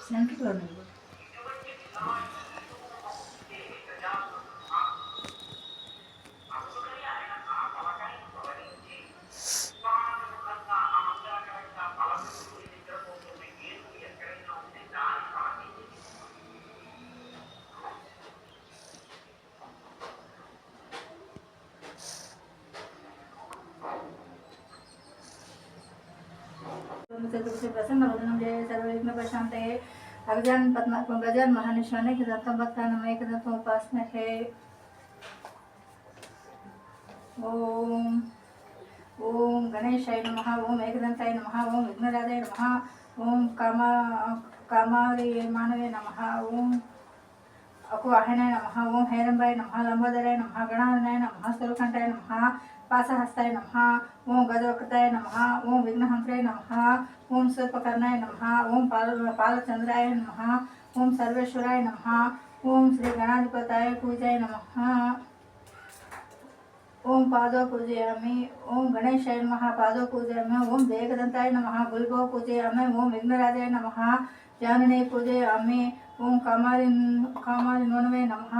సెంటర్లో నువ్వు चतुर्दशी प्रसन्न वदनं जय सर्वविघ्न प्रशांते अगजान पद्मात्म गजान महानिशाने के दत्तम भक्तानम एक दत्तम उपासना है। ओम ओम गणेशाय नमः ओम एकदंताय नमः ओम विघ्नराजाय नमः ओम कामारे मानवे नमः ओम अकुवाहनाय नमः ओम हैरंबाय नमः लंबोदराय नमः गणानाय नमः स्तुलकंठाय नमः पासहस्ताय नमः ओम गजवक्ताय नमः ओम विघ्नहंत्राय नमः ओम सर्पकर्णाय नमः ओम पालचंद्राय नमः ओम सर्वेश्वराय नमः ओम श्री गणाधिपताय पूजाय नमः ओम पादो पूजयामि ओम गणेशाय नमः पादो पूजयामि ओम एकदंताय नमः गुल्बो पूजयामि ओम विघ्नराजाय नमः जानने पूजयामि ओम कामारि नोनवे नमः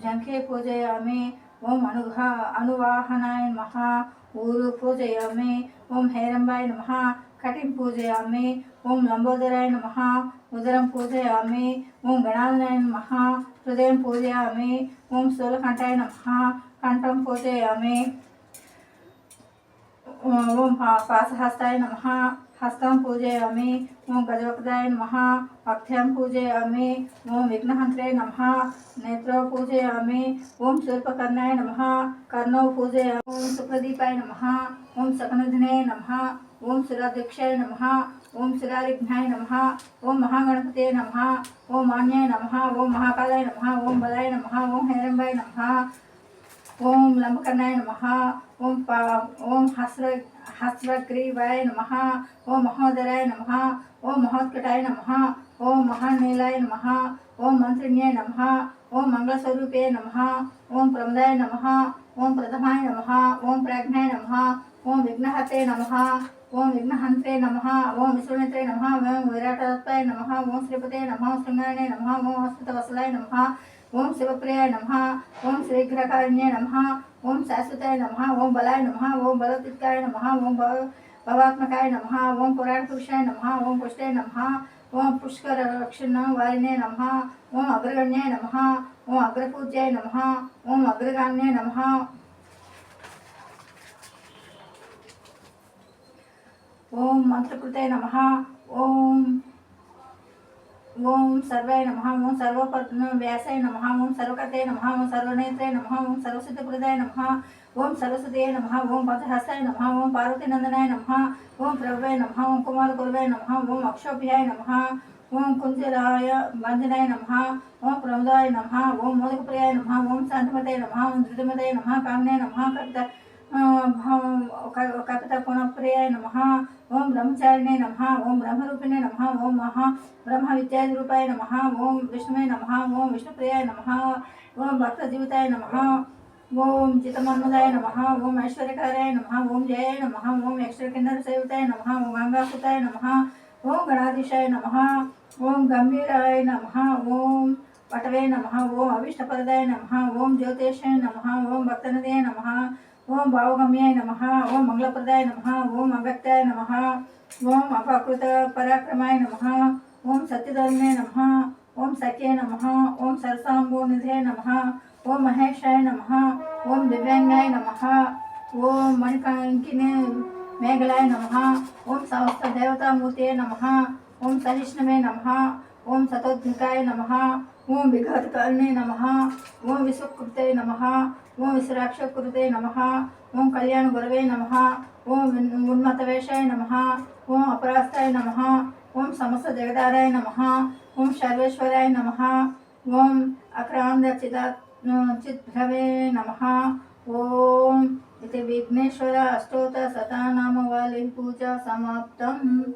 जंखे पूजयामि ओम अनुवाहनाय नमः ऊरु पूजयामि ओम हैरंबाय नमः कटिं पूजयामि ओम लंबोदराय नमः उदरं पूजयामि ओम गणानाय नमः हृदयं पूजयामि ओम स्थूलकंठाय नमः कंठं पूजयामि ओम पासहस्ताय नमः हस्तं पूजयामि ओम गजवक्ताय नमः अक्षयं पूजयामि ओम विघ्नहंत्रे नमः नेत्रौ पूजयामि ओम शूर्पकर्णाय नमः कर्णौ पूजयामि ओम सुप्रदीपाय नमः ओम सकनधिने नमः ओम सुराध्यक्षाय नमः ओम सुरारिघ्नाय नमः ओम महागणपते नमः ओम मान्याय नमः ओम महाकालाय नमः ओम बलाय नमः ओम हैरंबाय नमः ओम लंबकर्णाय नमः ओम हस्रग्रीवाय नमः ओम महोदराय नमः ओम महोत्कटाय नमः ओम महानीलाय नमः ओम मंत्रिण्ये नमः ओम मंगलस्वरूपे नमः ओम प्रमदाय नमः ओम प्रथमाय नमः ओम प्राज्ञाय नमः ओम विघ्नहते नमः ओम विघ्नहंत्रे नमः ओम विश्वमित्रे नमः ओम विराटदत्ताय नमः ओम श्रीपते नमः श्रृंगारणे नमः ओम हस्तवत्सलाय नमः ओम शिवप्रियाय नमः ओम श्रीघ्रकारिण्ये नमः ओम शाश्वताय नमः ओम बलाय नमः ओम बलोत्थिताय नमः ओम भवात्मकाय नमः ओम पुराणपुरुषाय नमः ओम पुष्टाय नमः ओम पुष्करक्षण वारिणे नमः ओम अग्रगण्याय नमः ओम अग्रपूज्याय नमः ओम अग्रगाम्याय नमः ओम मंत्रकृताय नमः ओम ओम सर्वाय नमः ओम सर्वव्यासाय नमः ओम सर्वकर्ताय नमः ओम सर्वनेत्राय नमः ओम सर्वसिद्धप्रदाय नमः ओम सरस्वतीय नमः ओम पंचहस्ताय नमः ओम पार्वतीनंदनाय नमः ओम प्रभवे नमः ओम कुमारकुर्वे नमः ओम अक्षोभ्याय नमः ओम कुंजराय भंजनाय नमः ओम प्रमदाय नमः ओम मोदकप्रियाय नमः ओम शांतिमते नमः ओम धृतिमते नमः कामने नमः कपितपुणप्रियाय नमः ओम ब्रह्मचारिणे नमः ओम ब्रह्मरूपिणे नमः ओम ब्रह्म विद्यारूपाय नमः ओम विष्णुवे नमः ओम विष्णुप्रियाय नमः ओम भक्तजीविताय नमः ओम चितमन्मदाय नमः ओम ऐश्वर्यकाराय नमः ओम जयाय नमः ओम यक्षकिन्नर सेविताय नमः ओम गंगासुताय नमः ओम गणाधीशाय नमः ओम गंभीराय नमः ओम पटवे नमः ओम अभीष्टप्रदाय नमः ओम ज्योतिषाय नमः ओम भक्तनिधये नमः ओम भावगम्याय नमः ओम मंगलप्रदाय नमः ओम अव्यक्ताय नमः ओम अपकृत पराक्रमाय नमः ओम सत्यधर्मे नमः ओम सख्ये नमः ओम सरसाम्बोनिधे नमः ओम महेशाय नमः ओम दिव्यांगाय नमः ओम मणिकांकिने मेघलाय नमः ओम समस्त देवतामूर्तये नमः ओम सहिष्णवे नमः ओम सतोद्धिकाय नमः ओम विघातकारिणे नमः ओम विश्वकृते नमः ओम विश्राक्षकृते नमः ओम कल्याण गुरवे नमः ओम उन्मत्तवेशाय नमः ओम अपरास्ताय नमः ओम समस्त जगदाराय नमः ओम सर्वेश्वराय नमः ओम अक्रांत चिद्भ्रवे नमः ओम इति विघ्नेश्वर अष्टोत्तर शतनाम वाली पूजा समाप्तम्।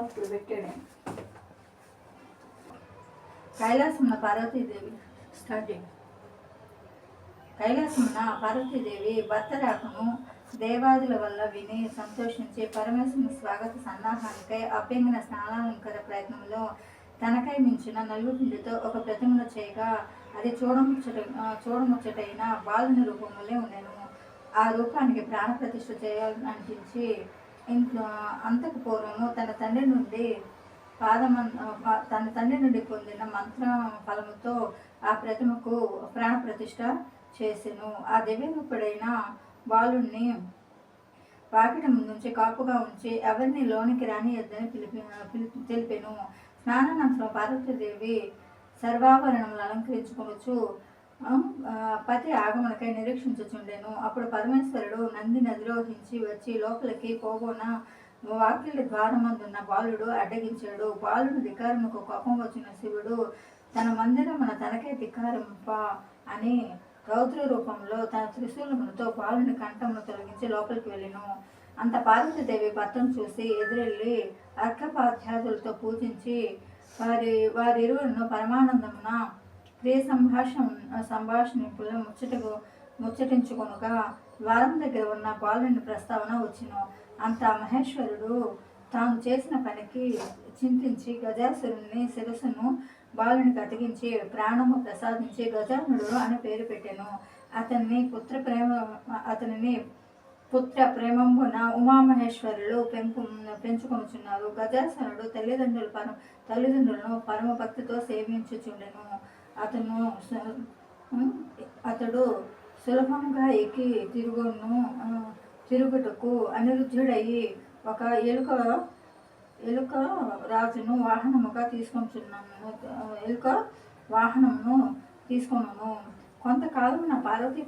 అప్పుడు పెట్టాడు. కైలాసమున పార్వతీదేవి స్టార్టింగ్. కైలాసమున పార్వతీదేవి భర్త రాకను దేవాదుల వల్ల విని సంతోషించి పరమేశ్వరుని స్వాగత సన్నాహానికై అభ్యంగన స్నానాలంకర ప్రయత్నంలో తనకై మించిన నలుగుపిండితో ఒక ప్రతిమను చేయగా అది చూడముచ్చటైన బాలుని రూపంలోనే ఉండెను. ఆ రూపానికి ప్రాణప్రతిష్ఠ చేయాలనిపించి ఇంట్లో అంతకు పూర్వము తన తండ్రి నుండి పొందిన మంత్ర ఫలముతో ఆ ప్రతిమకు ప్రాణప్రతిష్ఠ చేసెను. ఆ దివ్యరూపుడైన బాలుణ్ణి వాకిట ముందుంచి కాపుగా ఉంచి ఎవరిని లోనికి రానియద్దని తెలిపెను. స్నానానంతరం పార్వతీదేవి సర్వాభరణములు అలంకరించుకొనుచు పతి ఆగమనకై నిరీక్షించుచుండెను. అప్పుడు పరమేశ్వరుడు నందిని అధిరోహించి వచ్చి లోపలికి పోగొన వాకిలి ద్వారమందున్న బాలుడు అడ్డగించాడు. బాలుడు ధిక్కారముకు కోపం వచ్చిన శివుడు తన మందిరమున తనకే ధిక్కారింప అని రౌద్ర రూపంలో తన త్రిశూలములతో బాలుని కంఠమును తొలగించి లోపలికి వెళ్ళెను. అంత పార్వతీదేవి భర్తను చూసి ఎదురెళ్ళి అర్ఘపాధ్యాదులతో పూజించి వారిరువులను పరమానందమున ప్రియ సంభాషణింపులు ముచ్చటించుకొనుగా ద్వారం దగ్గర ఉన్న బాలుని ప్రస్తావన వచ్చెను. అంత మహేశ్వరుడు తాను చేసిన పనికి చింతించి గజాసురుని శిరస్సును బాలునికి అతికించి ప్రాణము ప్రసాదించి గజానుడు అని పేరు పెట్టెను. అతనిని పుత్ర ప్రేమంబున ఉమామహేశ్వరులు పెంచుకొనుచున్నారు. గజాసురుడు తల్లిదండ్రులను పరమ భక్తితో సేవించుచుండెను. అతడు సులభంగా ఎక్కి తిరుగుటకు అనిరుద్ధుడయి ఒక ఎలుక రాజును వాహనముగా తీసుకొనును. కొంతకాలమున పార్వతీ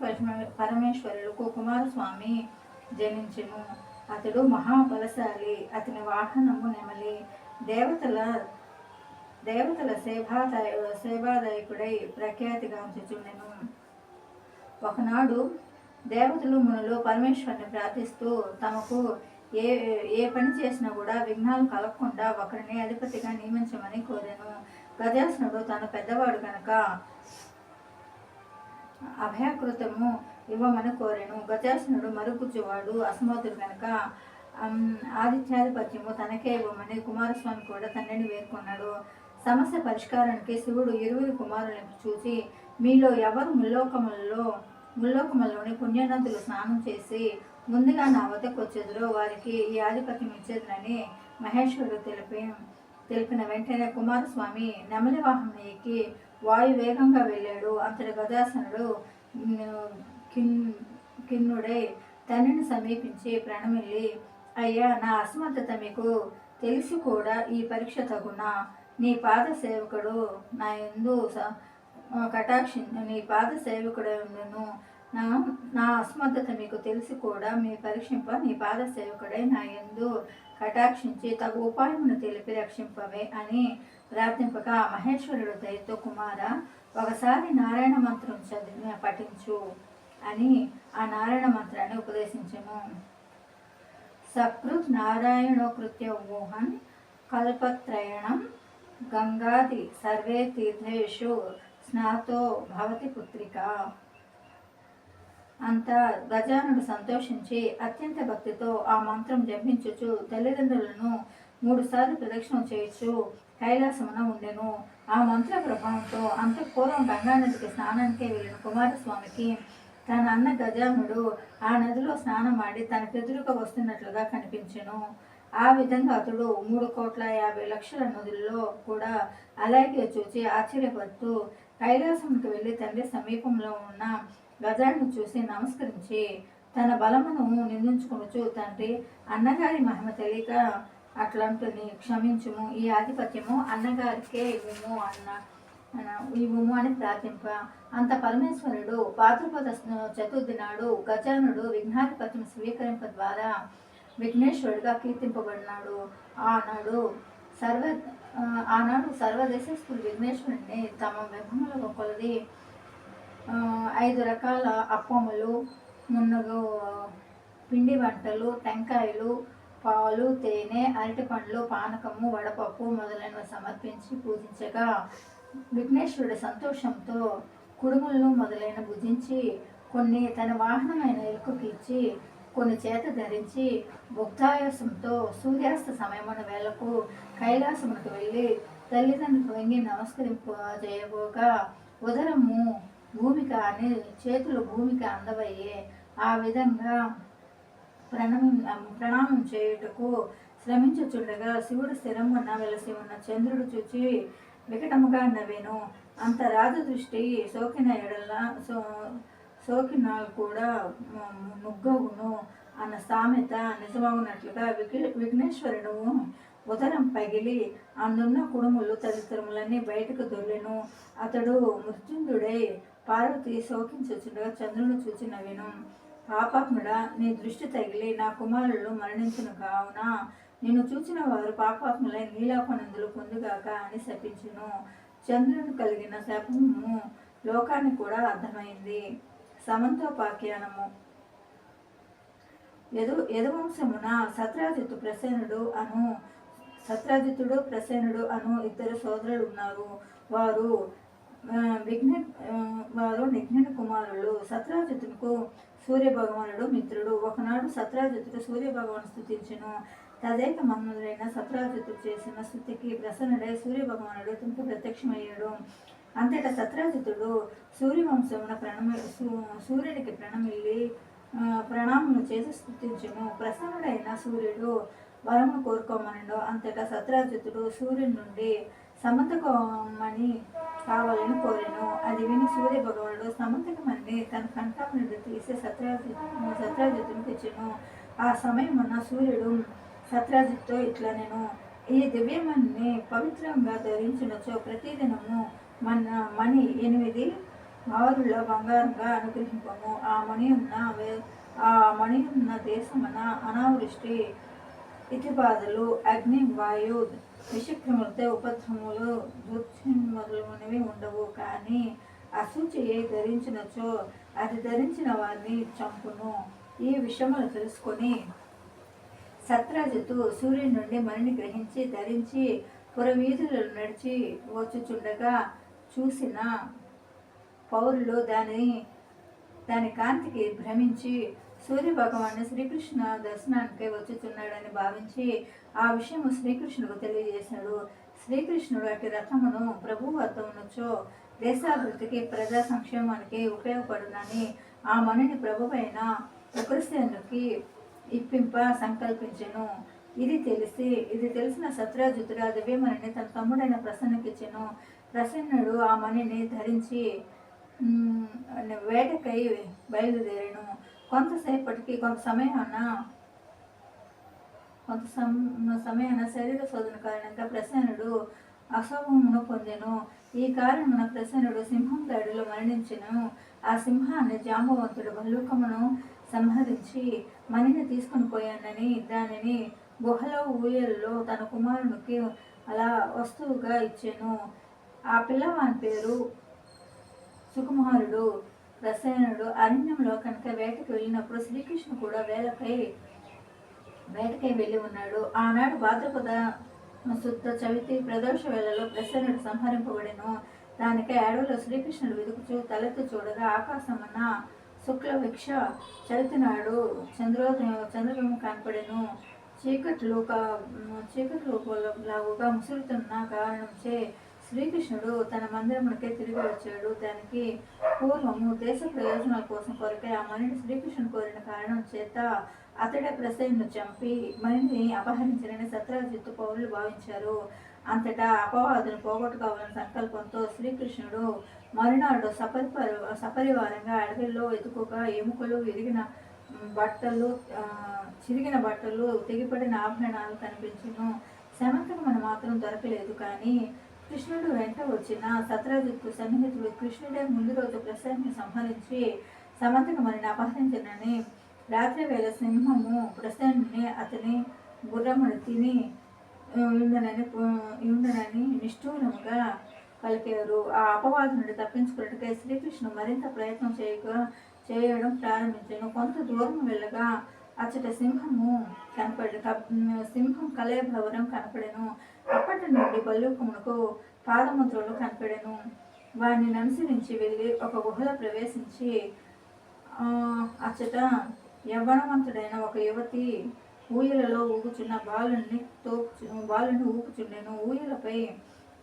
పరమేశ్వరులకు కుమారస్వామి జనించెను. అతడు మహాబలశాలి. అతని వాహనము నెమలి. దేవతల సేవాదాయకుడై ప్రఖ్యాతిగాంచుచుండెను. ఒకనాడు దేవతలు మునులు పరమేశ్వరుని ప్రార్థిస్తూ తమకు ఏ పని చేసినా కూడా విఘ్నాలు కలగకుండా ఒకరిని అధిపతిగా నియమించమని కోరెను. గజాసురుడు తాను పెద్దవాడు కనుక అభయకృతము ఇవ్వమని కోరెను. గజాసురుడు మరుగుజ్జువాడు అసమర్థుడు కనుక ఆదిత్యాధిపత్యము తనకే ఇవ్వమని కుమారస్వామి కూడా తండ్రిని వేడుకున్నాడు. సమస్య పరిష్కారానికి శివుడు ఇరువురు కుమారులను చూసి మీలో ఎవరు ముల్లోకములోని పుణ్యనదులు స్నానం చేసి ముందుగా నా వద్దకు వచ్చేదిరో వారికి ఈ ఆధిపత్యం ఇచ్చేదని మహేశ్వరుడు తెలిపిన వెంటనే కుమారస్వామి నెమలి వాహనం ఎక్కి వాయు వేగంగా వెళ్ళాడు. అంతటి గజాసురుడు కిన్నుడై తండ్రిని సమీపించి ప్రణమిల్లి, అయ్యా, నా అసమర్థత మీకు తెలిసి కూడా ఈ పరీక్ష తగునా? నీ పాద సేవకుడు నా యందు నీ పాద సేవకుడును నా అసమర్థత మీకు తెలిసి కూడా మీ పరీక్షింప నీ పాద సేవకుడై నా యందు కటాక్షించి తగు ఉపాయమును తెలిపి రక్షింపవే అని ప్రార్థింపగా మహేశ్వరుడు దయతో, కుమార, ఒకసారి నారాయణ మంత్రం పఠించు అని ఆ నారాయణ మంత్రాన్ని ఉపదేశించను. సకృత్ నారాయణోకృత్య ఊహన్ కల్పత్రయణం గంగాది సర్వే తీర్థేషు స్నాతో భవతి పుత్రిక. అంత గజానుడు సంతోషించి అత్యంత భక్తితో ఆ మంత్రం జపించుచు తల్లిదండ్రులను 3 సార్లు ప్రదక్షిణం చేయొచ్చు కైలాసమున ఉండెను. ఆ మంత్ర ప్రభావంతో అంతఃపూర్వం గంగానదికి స్నానానికి వెళ్ళిన కుమారస్వామికి తన అన్న గజానుడు ఆ నదిలో స్నానమాడి తనకెదురుగా వస్తున్నట్లుగా కనిపించెను. ఆ విధంగా అతడు 3,50,00,000 నదుల్లో కూడా అలాగే చూచి ఆశ్చర్యపడుతూ కైలాసంకి వెళ్ళి తండ్రి సమీపంలో ఉన్న గజాన్ని చూసి నమస్కరించి తన బలమును నిందించుకొనుచు, తండ్రి, అన్నగారి మహిమ తెలియక అట్లంటుని క్షమించుము, ఈ ఆధిపత్యము అన్నగారికే ఇవ్వము అని ప్రార్థింప. అంత పరమేశ్వరుడు భాద్రపద చతుర్థి నాడు గజానుడు విఘ్నాధిపత్యం స్వీకరింప ద్వారా విఘ్నేశ్వరుడిగా కీర్తింపబడినాడు. ఆనాడు సర్వదేశస్థులు విఘ్నేశ్వరుడిని తమ విభముల కొలది 5 రకాల అప్పములు, మున్నగు పిండి వంటలు, టెంకాయలు, పాలు, తేనె, అరటిపండ్లు, పానకము, వడపప్పు మొదలైనవి సమర్పించి పూజించగా విఘ్నేశ్వరుడు సంతోషంతో కుడుములను మొదలైన భుజించి కొన్ని తన వాహనమైన ఎలుకకి ఇచ్చి కొన్ని చేత ధరించి భుక్తాయాసంతో సూర్యాస్త సమయమున వేళకు కైలాసమునకు వెళ్ళి తల్లిదండ్రులకు వంగి నమస్కరింపు చేయబోగా ఉదరము భూమిక అని చేతులు భూమికి అందవయ్యే. ఆ విధంగా ప్రణామం చేయుటకు శ్రమించుచుండగా శివుడు స్థిరమున వెలసి ఉన్న చంద్రుడు చూచి వికటముగా నవ్వెను. అంత రాజదృష్టి సోకిన ఎడల సోకిన కూడా నుగ్గవును అన్న సామెత నిజమవునట్లుగా విఘ్నేశ్వరుడు ఉదరం పగిలి అందున్న కుడుములు తదితరములన్నీ బయటకు దొర్లెను. అతడు మృత్యుంజుడై పార్వతి శోకించుచుండగా చంద్రుని చూచి నవ్వెను. పాపాత్ముడా, నీ దృష్టి తగిలి నా కుమారులు మరణించును కావున నిన్ను చూచిన వారు పాపాత్ములై నీలాపనందులు పొందుగాక అని శపించును. చంద్రుని కలిగిన శాపము లోకానికి కూడా అర్థమైంది. సమంతోపాఖ్యానము. యదువంశమున సత్రాజిత్తుడు ప్రసేనుడు అను ఇద్దరు సోదరులు ఉన్నారు. వారు నిఘ్నుని కుమారులు. సత్రాజిత్తునకు సూర్యభగవానుడు మిత్రుడు. ఒకనాడు సత్రాజిత్తుడు సూర్యభగవాను స్తుతించెను. తదేక మన్నులైన సత్రాజిత్తుడు చేసిన స్తుతికి ప్రసన్నుడై సూర్యభగవానుడు అతనికి ప్రత్యక్షమయ్యాడు. అంతటా సత్రాజిత్తుడు సూర్యునికి ప్రణామములు చేసి స్తుతించెను. ప్రసన్నుడైన సూర్యుడు వరమును కోరుకోమనడు. అంతటా సత్రాజిత్తుడు సూర్యుని నుండి సమంతకమణి కావాలని కోరెను. అది విని సూర్య భగవానుడు సమంతకమణిని తన కంఠం నుండి తీసి సత్రాజిత్తునికి ఇచ్చెను. ఆ సమయమున సూర్యుడు సత్రాజిత్తో ఇట్లనెను: ఈ దివ్యమణిని పవిత్రంగా ధరించినచో ప్రతిదినము మణి 8 ఆరుల బంగారంగా అనుగ్రహింపము. ఆ మణి ఉన్న దేశమున అనావృష్టి, ఇతిబాధలు, అగ్ని, వాయు, విషక్రములతో ఉపద్రవములు, మొదలైనవి ఉండవు. కానీ అశుచి ధరించినచో అది ధరించిన వారిని చంపును. ఈ విషయములు తెలుసుకొని సత్రాజిత్తు సూర్యుని నుండి మణిని గ్రహించి ధరించి పురవీధులలో నడిచి వచ్చుచుండగా చూసిన పౌరులు దాని కాంతికి భ్రమించి సూర్య భగవాను శ్రీకృష్ణ దర్శనానికి వచ్చుచున్నాడని భావించి ఆ విషయము శ్రీకృష్ణుడు తెలియజేశాడు. శ్రీకృష్ణుడు అటు రథమును ప్రభు వద్ద ఉన్నచో దేశాభివృద్ధికి ప్రజా సంక్షేమానికి ఉపయోగపడునని ఆ మణిని ప్రభువైన ఉగ్రసేనునికి ఇప్పింప సంకల్పించెను. ఇది తెలిసిన సత్రాజిత్తుడు ఆ దివ్యమణిని తన తమ్ముడైన ప్రసన్నకిచ్చెను. ప్రసన్నుడు ఆ మణిని ధరించి వేటకై బయలుదేరెను. కొంత సమయాన శరీర శోధన కారణంగా ప్రసన్నుడు అశోభమును పొందెను. ఈ కారణమున ప్రసన్నుడు సింహం దాడిలో మరణించెను. ఆ సింహాన్ని జాంబవంతుడు భల్లూకమును సంహరించి మణిని తీసుకుని పోయానని దానిని గుహలో ఊయల్లో తన కుమారునికి అలా వస్తువుగా ఇచ్చెను. ఆ పిల్లవాని పేరు సుకుమారుడు. ప్రసేనుడు అరణ్యంలో కనుక వేటకి వెళ్ళినప్పుడు శ్రీకృష్ణుడు కూడా వేటకై వెళ్ళి ఉన్నాడు. ఆనాడు భాద్రపద శుద్ధ చవితి ప్రదోష వేళలో ప్రసేనుడు సంహరింపబడెను. దానికై అడవిలో శ్రీకృష్ణుడు వెతుకుచూ తలెత్తి చూడగా ఆకాశమున శుక్ల విక్ష చవితి నాడు చంద్రబింబం కనపడెను. చీకట్లు లాగుగా ముసురుతున్న కారణంచే శ్రీకృష్ణుడు తన మందిరమునకే తిరిగి వచ్చాడు. దానికి పూర్వము దేశ ప్రయోజనాల కోసం కొరకై ఆ మణిని శ్రీకృష్ణుడు కోరిన కారణం చేత అతడే ప్రసేనుడు చంపి మణిని అపహరించారని సత్రాజిత్తు పౌరులు భావించారు. అంతటా అపవాదును పోగొట్టుకోవాలని సంకల్పంతో శ్రీకృష్ణుడు మరునాడు సపరివారంగా అడవిలో వెతుకుగా ఎముకలు, చిరిగిన బట్టలు, తెగిపడిన ఆభరణాలు కనిపించును. సమంతకమణి మాత్రం దొరకలేదు. కానీ కృష్ణుడు వెంట వచ్చిన సత్రాజిత్తు సన్నిహితుడు కృష్ణుడే ముందు రోజు ప్రసేనుని సంహరించి సమంతకమణిని అపహరించనని రాత్రి వేళ సింహము ప్రసేనుని అతని గుర్రమును తిని ఉండనని నిష్ఠూరముగా పలికారు. ఆ అపవాదు నుండి తప్పించుకున్నట్టుగా శ్రీకృష్ణుడు మరింత ప్రయత్నం చేయడం ప్రారంభించాను. కొంత దూరం వెళ్ళగా అచ్చట సింహము సింహం కలయభవనం కనపడెను. అప్పటి నుండి బల్లూకమునకు పాదముద్రలు కనపడెను. వారిని అనుసరించి వెళ్ళి ఒక గుహలో ప్రవేశించి అచ్చట యవ్వనవంతుడైన ఒక యువతి ఊయలలో ఊగుచున్న బాలుని ఊపుచుండెను. ఊయలపై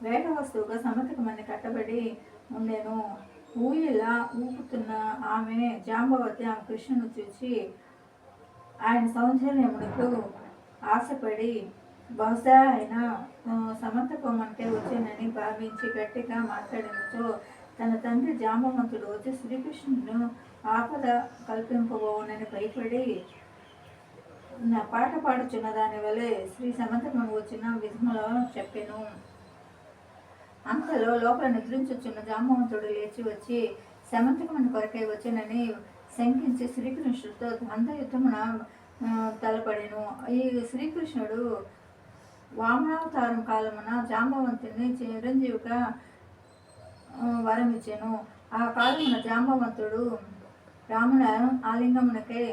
వేట వస్తువుగా సమర్థకమని కట్టబడి ఉండెను. ఊయల ఊపుతున్న ఆమె జాంబవతి ఆమె కృష్ణను చూచి ఆయన సౌందర్యమునకు ఆశపడి బహుశా ఆయన సమర్థకమంటే వచ్చానని భావించి గట్టిగా మాట్లాడినచో తన తండ్రి జాంబవంతుడు వచ్చి శ్రీకృష్ణుడు ఆపద కల్పింపబోనని భయపడి నా పాట పాడుచున్న దాని వలె శ్రీ సమర్థకము వచ్చిన విధములో చెప్పెను. అంతలో లోపల నిద్రించుచున్న జాంబవంతుడు లేచి వచ్చి సమంతకమును కొరకై వచ్చానని శంకించి శ్రీకృష్ణుడితో ద్వంద్వయుద్ధమున తలపడెను. ఈ శ్రీకృష్ణుడు వామనావతారం కాలమున జాంబవంతుని చిరంజీవిగా వరమిచ్చెను. ఆ కాలమున జాంబవంతుడు రాముని ఆలింగమునకై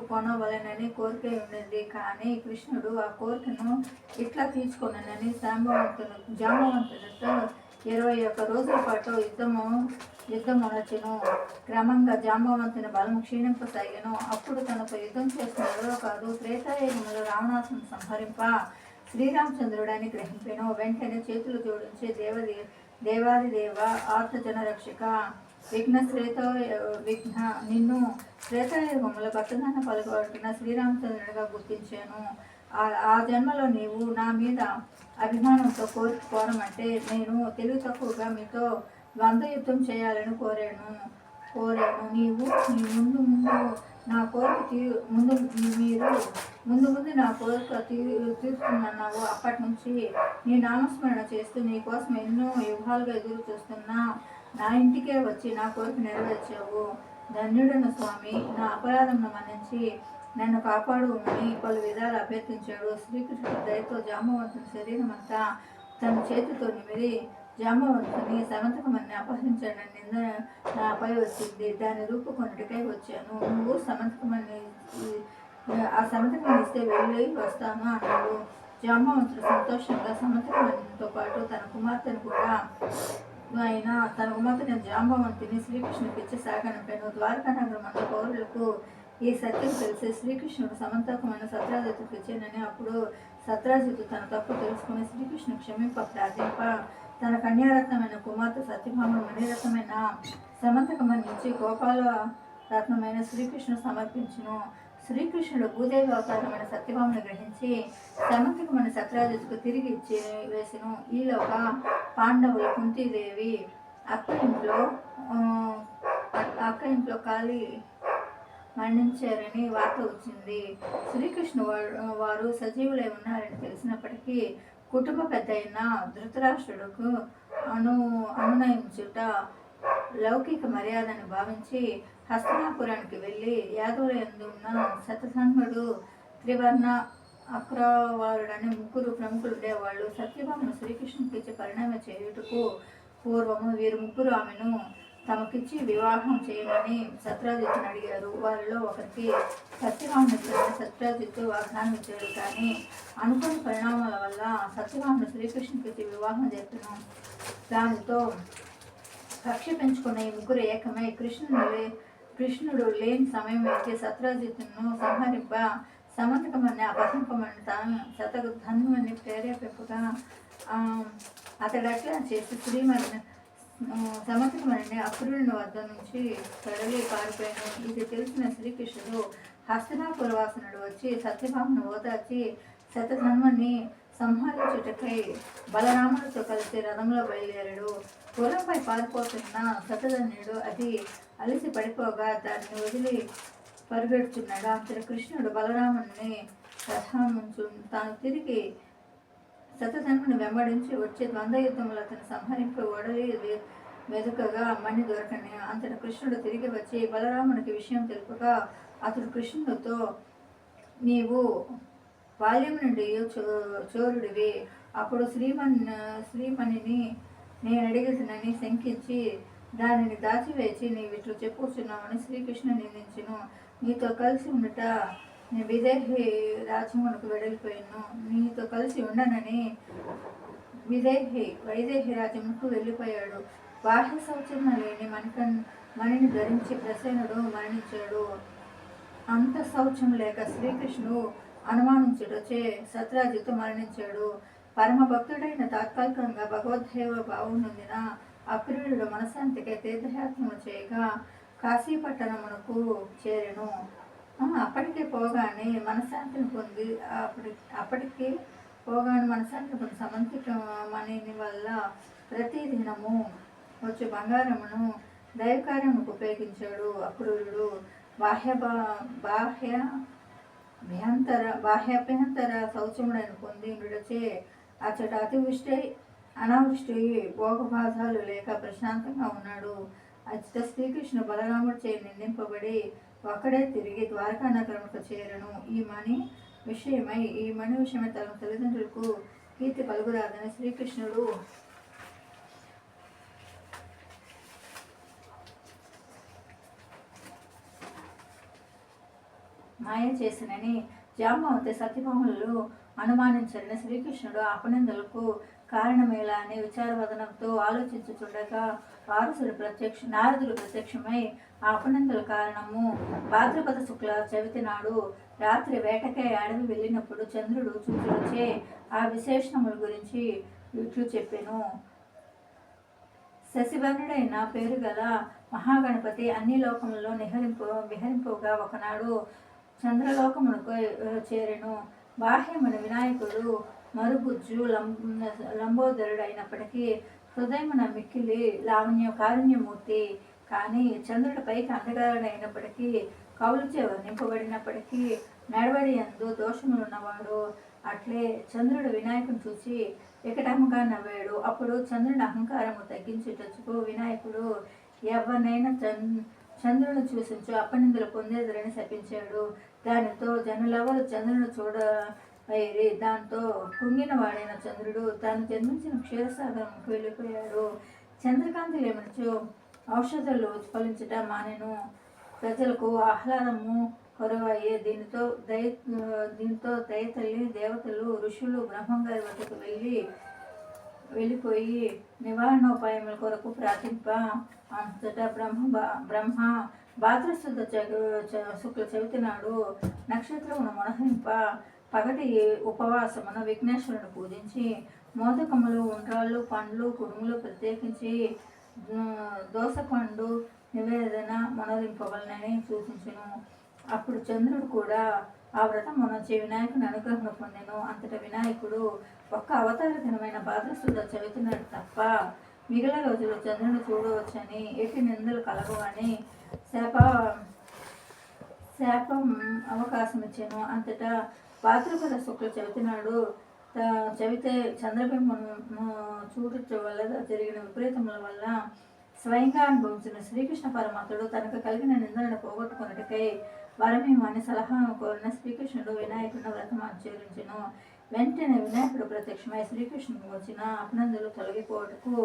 కొనవలెనని కోరిక ఉన్నది. కానీ కృష్ణుడు ఆ కోరికను ఇట్లా తీర్చుకొనని జాంబవంతునితో 21 రోజుల పాటు యుద్ధమునర్చెను. క్రమంగా జాంబవంతుని బలం క్షీణింపసాగెను. అప్పుడు తనకు యుద్ధం చేస్తున్నదో కాదు త్రేతాయుగములో రావణాసుని సంహరింప శ్రీరామచంద్రుడని గ్రహింపెను. వెంటనే చేతులు జోడించి దేవాదిదేవ ఆర్తజన రక్షక విఘ్న నిన్ను త్రేతాయుగంలో భక్తదాన పలుకుబడిన శ్రీరామచంద్రుడిగా గుర్తించాను. ఆ జన్మలో నీవు నా మీద అభిమానంతో కోరమంటే నేను తెలివి తక్కువగా మీతో ద్వంద్వయుద్ధం చేయాలని కోరాను. నీవు ముందు నా కోరిక ముందు నా కోరిక తీరుస్తున్నావు. అప్పటి నుంచి నీ నామస్మరణ చేస్తూ నీ కోసం ఎన్నో యుగాలుగా ఎదురు చూస్తున్నా నా ఇంటికే వచ్చి నా కోరిక నెరవేర్చావు. ధన్యుడను స్వామి, నా అపరాధంను మన్నించి నన్ను కాపాడుమని పలు విధాలు అభ్యర్థించాడు. శ్రీకృష్ణుడు దయతో జాంబవంతుని శరీరం అంతా తన చేతితో నిమిరి జాంబవంతుని సమంతకమని అపహరించాడని నింద నాపై వచ్చింది. దాని రూపుకొనుటికై వచ్చాను. నువ్వు ఆ సమంతకమని ఇస్తే వెళ్ళి వస్తాను అన్నాడు. జాంబవంతుడు సంతోషంగా సమంతకమనితో పాటు తన కుమార్తెను జాంబవంతిని శ్రీకృష్ణుడికి ఇచ్చి సాగనంపాను. ద్వారకా నగరమంత పౌరులకు ఈ సత్యం తెలిసి శ్రీకృష్ణుడు సమంతకమైన సత్రాజిత్తుకు ఇచ్చానని అప్పుడు సత్రాజిత్తు తన తప్పు తెలుసుకుని శ్రీకృష్ణుడు క్షమింప ప్రార్థింప తన కన్యారత్నమైన కుమార్తె సత్యభామ మణిరత్నమైన సమంతకమని ఇచ్చి గోపాల రత్నమైన శ్రీకృష్ణుడు సమర్పించును. శ్రీకృష్ణుడు భూదేవి అవతారమైన సత్యభామను గ్రహించి సమంతకమైన సత్రాజిత్తుకు తిరిగి ఇచ్చి వేసెను. ఈలోగా పాండవులు కుంతీదేవి అక్క ఇంట్లో కాలి మరణించారని వార్త వచ్చింది. శ్రీకృష్ణ వారు సజీవులై ఉన్నారని తెలిసినప్పటికీ కుటుంబ పెద్ద అయిన ధృతరాష్ట్రుడుకు అనునయించుట లౌకిక మర్యాదని భావించి హస్తినాపురానికి వెళ్ళి యాదవులందు ఉన్న శతధన్వుడు త్రివర్ణ అక్రవారుడని 3 ప్రముఖులు ఉండేవాళ్ళు. సత్యభామను శ్రీకృష్ణునికి ఇచ్చి పరిణామం చేయుటకు పూర్వము వీరు 3 ఆమెను తమకిచ్చి వివాహం చేయమని సత్రాజిత్తుని అడిగారు. వారిలో ఒకరికి సత్యభామను సత్రాజిత్తు వాగ్దానం ఇచ్చాడు. కానీ అనుకోని పరిణామాల వల్ల సత్యభామను శ్రీకృష్ణునికి ఇచ్చి వివాహం చేస్తును. దానితో కక్ష పెంచుకున్న ఈ 3 ఏకమై కృష్ణుడు లేని సమయం అయితే సత్రాజిత్తును సంహరింప సమంతకమని అపహరింపమని శతధన్వుని ప్రేరేపింపగా అతడట్లా చేసి సమంతకమని అక్రూరుని వద్ద నుంచి కడలి పారిపోయాను. ఇది తెలిసిన శ్రీకృష్ణుడు హస్తినాపురవాసనుడు వచ్చి సత్యభామను ఓదార్చి శతధన్వుని సంహరించుటకై బలరాముడితో కలిసి రథంలో బయలుదేరాడు. గుర్రంపై పారిపోతున్న శతధన్యుడు అది అలిసి పడిపోగా దాన్ని వదిలి పరుగెడుచున్నాడు. అంతటి కృష్ణుడు బలరాముని రథముంచు తాను తిరిగి శతధన్వుని వెంబడించి వచ్చి ద్వంద్వయుద్ధములు అతను సంహరింపి ఓడలి వెదుకగా మణి దొరకని. అంతటి కృష్ణుడు తిరిగి వచ్చి బలరామునికి విషయం తెలుపగా అతడు కృష్ణుడితో నీవు బాల్యం నుండి చోరుడివి. అప్పుడు శ్రీమణిని నేను అడిగినని శంకించి దానిని దాచివేసి నీవిట్లు చెప్పుచున్నామని శ్రీకృష్ణుడు నిందించును. నీతో కలిసి ఉండుట విదేహి రాజ్యమునకు వెడలిపోయాను. నీతో కలిసి ఉండనని వైదేహి రాజ్యమునకు వెళ్ళిపోయాడు. బాహ్య శౌచర్యం లేని మణిని ధరించి ప్రసేనుడు మరణించాడు. అంత శౌచం లేక శ్రీకృష్ణుడు అనుమానించుటచే సత్రాజిత్తు మరణించాడు. పరమ భక్తుడైన తాత్కాలికంగా భగవద్దేవ భావం నొందిన అప్రియుడు మనశాంతికి తీర్థయాత్రము చేయగా కాశీపట్టణమునకు చేరెను. అప్పటికే పోగానే మనశాంతిని పొంది సమంతిక మణిని వల్ల ప్రతిదినము వచ్చి బంగారమును దైవకార్యముకు ఉపయోగించాడు. అక్రూరుడు బాహ్యాభ్యంతర శౌచముడైన పొంది విడచే అచ్చట అతివృష్టి అనావృష్టి భోగబాధాలు లేక ప్రశాంతంగా ఉన్నాడు. అచ్చట శ్రీకృష్ణ బలరాముడు చే నిందింపబడి ఒక్కడే తిరిగి ద్వారకా నగరముకు చేరను. ఈ మణి విషయమై తన తల్లిదండ్రులకు కీర్తి కలుగురాదని శ్రీకృష్ణుడు మాయ చేసినని జాంబవంతి సత్యభామలు అనుమానించారని శ్రీకృష్ణుడు అపనిందలకు కారణమేలా అని విచారవదనంతో ఆలోచించుచుండగా నారదుడు ప్రత్యక్షమై ఆ అపనిందల కారణము భాద్రపద శుక్ల చవితి నాడు రాత్రి వేటకై అడవి వెళ్ళినప్పుడు చంద్రుడు చూచులచే ఆ విశేషణముల గురించి ఇట్లు చెప్పెను. శశివర్ణుడైన పేరు గల మహాగణపతి అన్ని లోకములలో విహరింపుగా ఒకనాడు చంద్రలోకమునకు చేరెను. బాహ్యమున వినాయకుడు మరుగుజ్జు లంబోదరుడైనప్పటికీ హృదయమున మిక్కిలి కారుణ్యమూర్తి. కానీ చంద్రుడి పైకి అందగాడైనప్పటికీ కవులచే వర్ణింపబడినప్పటికీ నడవడి యందు దోషములున్నవాడు. అట్లే చంద్రుడు వినాయకుని చూసి వికటముగా నవ్వాడు. అప్పుడు చంద్రుని అహంకారము తగ్గించుటకు వినాయకుడు ఎవరినైనా చంద్రుని చూసించు అపనిందలు పొందేదరని శపించాడు. దానితో జనులెవరు చంద్రుని చూడవైరి. దాంతో కుంగిన వాడైన చంద్రుడు తాను జన్మించిన క్షీరసాగరంకు వెళ్ళిపోయాడు. చంద్రకాంతి లేమనచు ఔషధాలు ఫలించట మానెను. ప్రజలకు ఆహ్లాదము కొరవయ్యే. దీంతో దయతల్లి దేవతలు ఋషులు బ్రహ్మంగారి వద్దకు వెళ్ళిపోయి నివారణోపాయముల కొరకు ప్రార్థింప అంతటా బ్రహ్మ భాద్రశుద్ధ శుక్ల చవితి నాడు నక్షత్రమును మొనహింప పగటి ఉపవాసమున విఘ్నేశ్వరుని పూజించి మోదకములు ఉండ్రాళ్ళు పండ్లు కుడుములు ప్రత్యేకించి దోసపండు నివేదన మనరింపవలనని సూచించెను. అప్పుడు చంద్రుడు కూడా ఆ వ్రతం మనొచ్చి వినాయకుని అనుగ్రహం పొందెను. అంతటా వినాయకుడు ఒక్క అవతార దినమైన భాద్రశుద్ధ చవితి నాడు తప్ప మిగిలిన రోజులు చంద్రుని చూడవచ్చని ఎట్టి నిందలు కలగవని శాపం అవకాశం ఇచ్చాను. అంతటా భాద్రపద శుక్ల చవితి నాడు చంద్రబింబను చూడట వల్ల జరిగిన విపరీతముల వల్ల స్వయంగా అనుభవించిన శ్రీకృష్ణ పరమాత్ముడు తనకు కలిగిన నిందలను పోగొట్టుకున్నట్టుకై వరమేమని సలహా కోరిన శ్రీకృష్ణుడు వినాయకుడిని వ్రతం ఆచరించెను. వెంటనే వినాయకుడు ప్రత్యక్షమై శ్రీకృష్ణుడు వచ్చిన అపనందులు తొలగిపోవటకు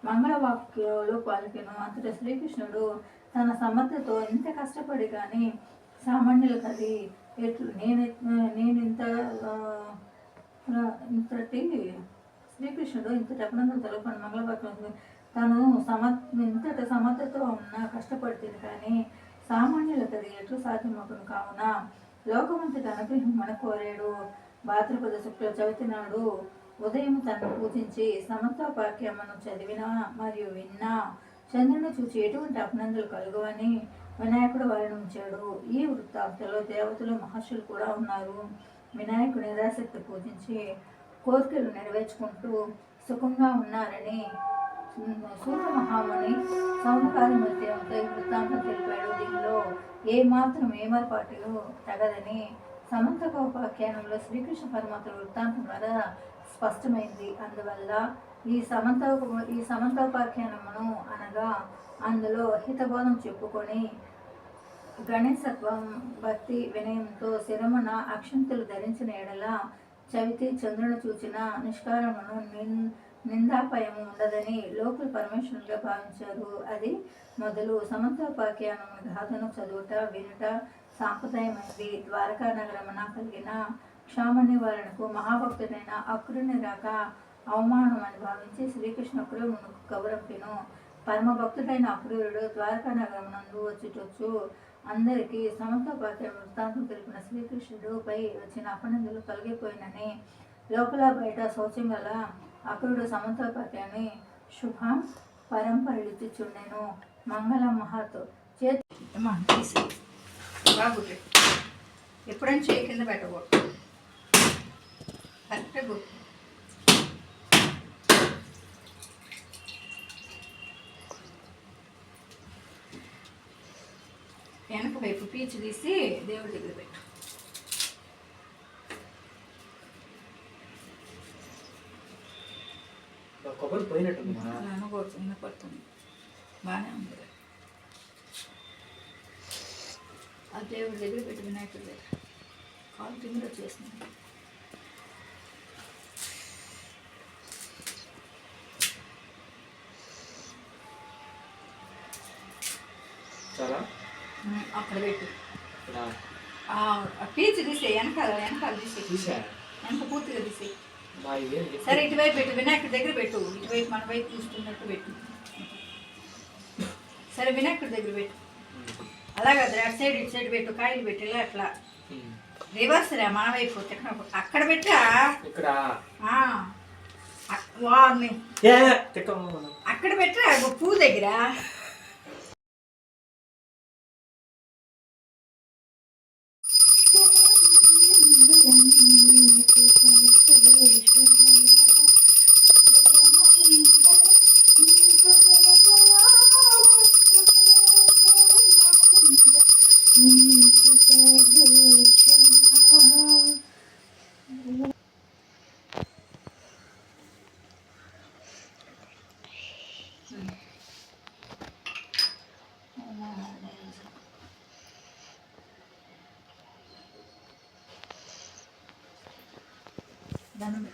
మంగళవాక్యాలు పలికెను. అంతటా శ్రీకృష్ణుడు తన సమర్థతో ఇంత కష్టపడి కానీ సామాన్యులు కది ఎట్లు ఇంతటి శ్రీకృష్ణుడు ఇంతటి అపనందులు తొలగిపోయిన మంగళవాక్యం తను ఇంతటి సమర్థతో ఉన్న కష్టపడుతుంది కానీ సామాన్యులకు అది ఎట్లు సాధ్యమవుతుంది. కావున లోకమంతటి అనుగ్రహం మన కోరాడు. భాద్రపద శుక్ల చవితి నాడు ఉదయం తనను పూజించి సమర్థోపాఖ్యమను చదివిన మరియు విన్నా చంద్రుని చూచి ఎటువంటి అభినందనలు కలుగువని వినాయకుడు వర్ణించాడు. ఈ వృత్తాంతంలో దేవతలు మహర్షులు కూడా ఉన్నారు. వినాయకుడు నిరాశక్తి పూజించి కోరికలు నెరవేర్చుకుంటూ సుఖంగా ఉన్నారని సూర్య మహాముని సౌనకాది మధ్యంతో ఈ వృత్తాంతం తెలిపాడు. దీనిలో ఏమరపాటు తగదని సమంతకోపాఖ్యానంలో శ్రీకృష్ణ పరమాత్మ వృత్తాంతం ద్వారా స్పష్టమైంది. అందువల్ల ఈ సమంతోపాఖ్యానమును అనగా అందులో హితబోధం చెప్పుకొని గణేశత్వం భక్తి వినయంతో శిరమున అక్షంతులు ధరించిన ఎడల చవితి చంద్రుని చూచిన నిష్కారమును నిందాపయము ఉండదని లోకులు పరమేశ్వరులుగా భావించారు. అది మొదలు సమంతోపాఖ్యానము గాథను చదువుట వినుట సాంప్రదాయమైనది. ద్వారకా నగరమున కలిగిన క్షామ నివారణకు మహాభక్తుడైన అక్రుని రాక అవమానం అని భావించి శ్రీకృష్ణ అక్రూరునకు కబురంపెను. పరమ భక్తుడైన అక్రూరుడు ద్వారకా నగరమునందు వచ్చుటొచ్చు అందరికీ సమస్తోపాధ్యాయ వృత్తాంతం తెలిపిన శ్రీకృష్ణుడు పై వచ్చిన అపనిందలు కలిగిపోయినని లోపల బయట శౌచం గల అక్రూరుడు సమంతోపాధ్యాయుని శుభ పరంపరలిచ్చుచుండెను. మంగళ మహాతో చేసి బాగుంది. ఎప్పుడైనా చేయి కింద పెట్టకూడదు. కరెక్ట్గా వెనక వైపు పీచు తీసి దేవుడి దగ్గర పెట్టు. కొబ్బరి పోయినట్టుంది. పడుతుంది బాగానే ఉంది. ఆ దేవుడి దగ్గర పెట్టి వినాయకుడి దగ్గర కాలు తిండి వచ్చేసింది. చాలా అక్కడ పెట్టు. పీచు తీసే వెనకాల తీసే వెనక పూర్తిగా తీసే. సరే ఇటువైపు పెట్టు, వినాయకుడి దగ్గర పెట్టు. ఇటువైపు మన వైపు చూస్తున్నట్టు పెట్టు. సరే వినాయకుడి దగ్గర పెట్టు. అలాగే అటు సైడ్ ఇటు సైడ్ పెట్టు. కాయలు పెట్టిలా అట్లా రివర్స్ రా మన వైపు అక్కడ పెట్టా. వారిని అక్కడ పెట్టా పువ్వు దగ్గర. దండం